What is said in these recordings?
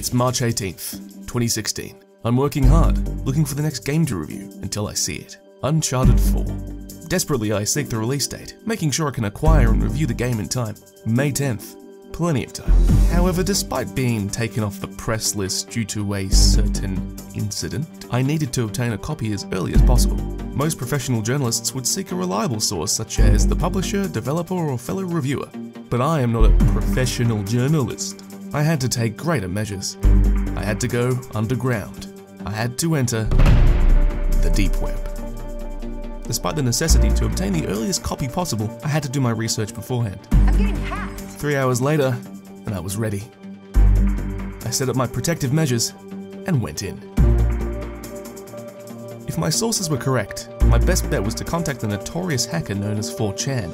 It's March 18th, 2016. I'm working hard, looking for the next game to review until I see it. Uncharted 4. Desperately I seek the release date, making sure I can acquire and review the game in time. May 10th. Plenty of time. However, despite being taken off the press list due to a certain incident, I needed to obtain a copy as early as possible. Most professional journalists would seek a reliable source such as the publisher, developer, or fellow reviewer. But I am not a professional journalist. I had to take greater measures. I had to go underground. I had to enter the deep web. Despite the necessity to obtain the earliest copy possible, I had to do my research beforehand. I'm getting hacked. 3 hours later, and I was ready. I set up my protective measures and went in. If my sources were correct, my best bet was to contact the notorious hacker known as 4chan.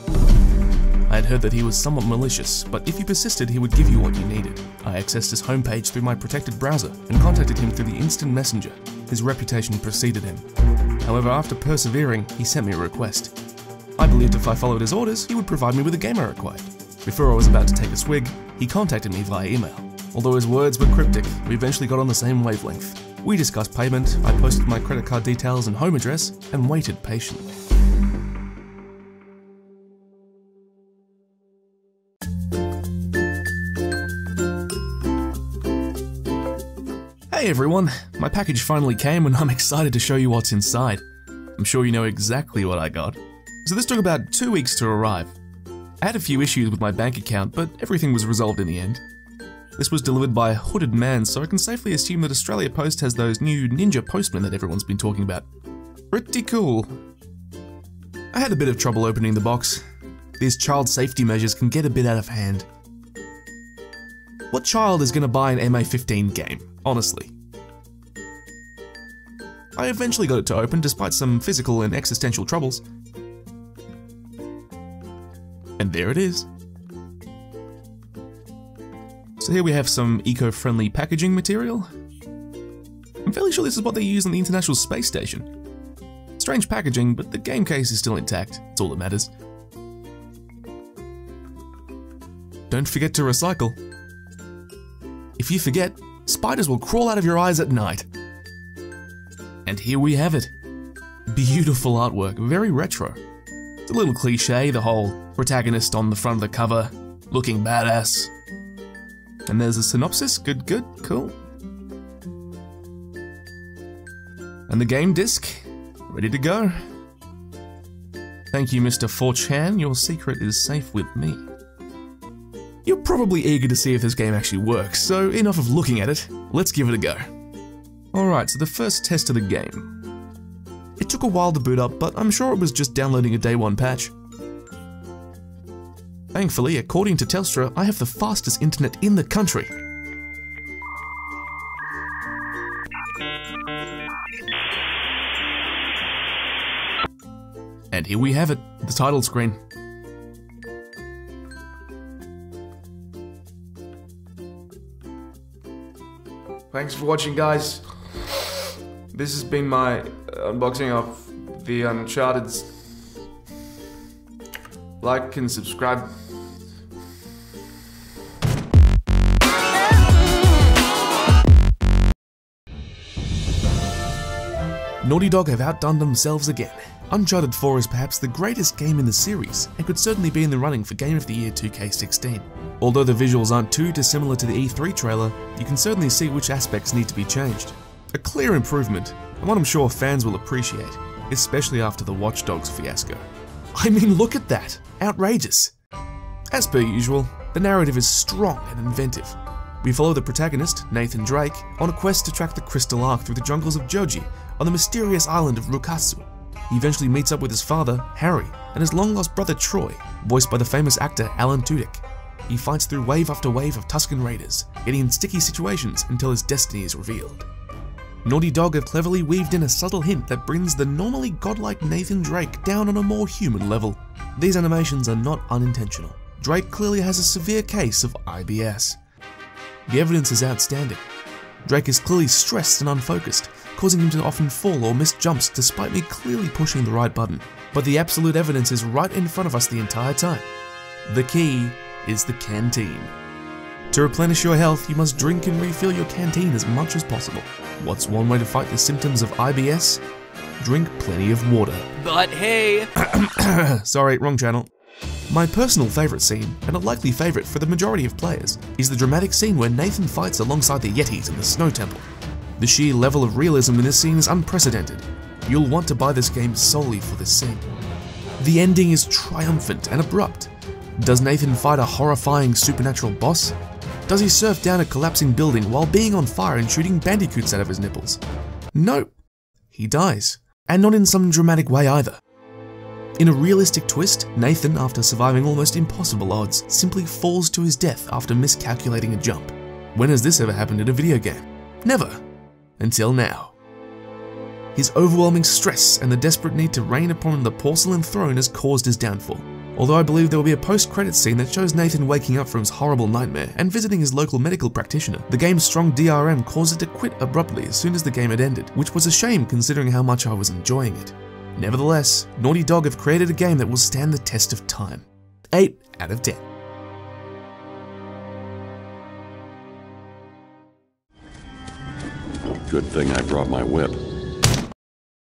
I had heard that he was somewhat malicious, but if you persisted, he would give you what you needed. I accessed his homepage through my protected browser and contacted him through the instant messenger. His reputation preceded him. However, after persevering, he sent me a request. I believed if I followed his orders, he would provide me with the game I required. Before I was about to take a swig, he contacted me via email. Although his words were cryptic, we eventually got on the same wavelength. We discussed payment, I posted my credit card details and home address, and waited patiently. Hey everyone, my package finally came and I'm excited to show you what's inside. I'm sure you know exactly what I got. So this took about 2 weeks to arrive. I had a few issues with my bank account, but everything was resolved in the end. This was delivered by a hooded man, so I can safely assume that Australia Post has those new ninja postmen that everyone's been talking about. Pretty cool. I had a bit of trouble opening the box. These child safety measures can get a bit out of hand. What child is going to buy an MA15 game, honestly? I eventually got it to open despite some physical and existential troubles. And there it is. So here we have some eco-friendly packaging material. I'm fairly sure this is what they use on the International Space Station. Strange packaging, but the game case is still intact. It's all that matters. Don't forget to recycle. If you forget, spiders will crawl out of your eyes at night. And here we have it. Beautiful artwork, very retro. It's a little cliche, the whole protagonist on the front of the cover, looking badass. And there's a synopsis, good, cool. And the game disc, ready to go. Thank you, Mr. 4chan, your secret is safe with me. You're probably eager to see if this game actually works, so enough of looking at it, let's give it a go. Alright, so the first test of the game. It took a while to boot up, but I'm sure it was just downloading a day one patch. Thankfully, according to Telstra, I have the fastest internet in the country. And here we have it, the title screen. Thanks for watching, guys. This has been my unboxing of the Uncharted. Like and subscribe. Naughty Dog have outdone themselves again. Uncharted 4 is perhaps the greatest game in the series, and could certainly be in the running for Game of the Year 2K16. Although the visuals aren't too dissimilar to the E3 trailer, you can certainly see which aspects need to be changed. A clear improvement, and one I'm sure fans will appreciate, especially after the Watch Dogs fiasco. I mean, look at that! Outrageous! As per usual, the narrative is strong and inventive. We follow the protagonist, Nathan Drake, on a quest to track the Crystal Ark through the jungles of Joji on the mysterious island of Rukasu. He eventually meets up with his father, Harry, and his long-lost brother Troy, voiced by the famous actor Alan Tudyk. He fights through wave after wave of Tusken Raiders, getting in sticky situations until his destiny is revealed. Naughty Dog have cleverly weaved in a subtle hint that brings the normally godlike Nathan Drake down on a more human level. These animations are not unintentional. Drake clearly has a severe case of IBS. The evidence is outstanding. Drake is clearly stressed and unfocused, causing him to often fall or miss jumps despite me clearly pushing the right button. But the absolute evidence is right in front of us the entire time. The key is the canteen. To replenish your health, you must drink and refill your canteen as much as possible. What's one way to fight the symptoms of IBS? Drink plenty of water. But hey... Sorry, wrong channel. My personal favourite scene, and a likely favourite for the majority of players, is the dramatic scene where Nathan fights alongside the Yetis in the Snow Temple. The sheer level of realism in this scene is unprecedented. You'll want to buy this game solely for this scene. The ending is triumphant and abrupt. Does Nathan fight a horrifying supernatural boss? Does he surf down a collapsing building while being on fire and shooting bandicoots out of his nipples? No, he dies. And not in some dramatic way either. In a realistic twist, Nathan, after surviving almost impossible odds, simply falls to his death after miscalculating a jump. When has this ever happened in a video game? Never. Until now. His overwhelming stress and the desperate need to reign upon the porcelain throne has caused his downfall. Although I believe there will be a post-credits scene that shows Nathan waking up from his horrible nightmare and visiting his local medical practitioner, the game's strong DRM caused it to quit abruptly as soon as the game had ended, which was a shame considering how much I was enjoying it. Nevertheless, Naughty Dog have created a game that will stand the test of time. 8 out of 10. Good thing I brought my whip.